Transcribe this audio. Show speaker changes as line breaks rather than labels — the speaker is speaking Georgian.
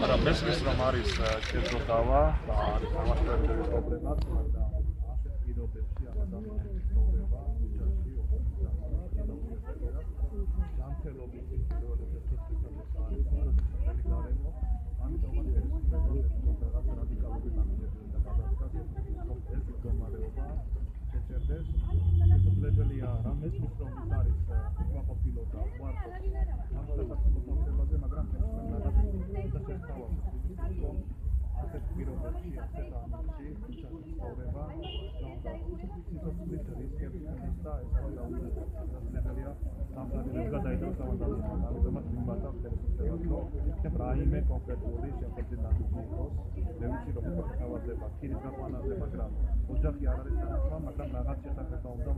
არა მესმის რომ არის კერძო დავა და არის სამართლებრივი პრობლემაც მაგრამ ასეთ პირობებში ადამიანის ცხოვრება უჯრედში ჯანმრთელობის სიძველეების შესაძლებლობა არის არასდროს გარემო ამიტომაც ეს რაღაც რადიკალური ნაბიჯები და გადაწყვეტილება რომ ეს მდგომარეობა შეჭერდეს შესაძლებელია რა მესმის რომ ის არის უყოფილო და უარყოფ სამსახურებაზე მაგრამ რაღაც ასეთ პირობებში, ასეთ ამბებში, ცხოვრება, სიცოცხლის რისკები და ეს შესაძლებელია სამწუხაროდ გადაიდოს ადამიანს. ამიტომაც მიმართავს ტელევიზორს, რომ რაიმე კონკრეტული შეფერდინანდის მიკროს, ლევიცი რომ თავაზება, ქირის გაყვანაზე, მაგრამ ოჯახი არ არის თანახმა, მაგრამ რაღაც შესაძლებლობა უნდა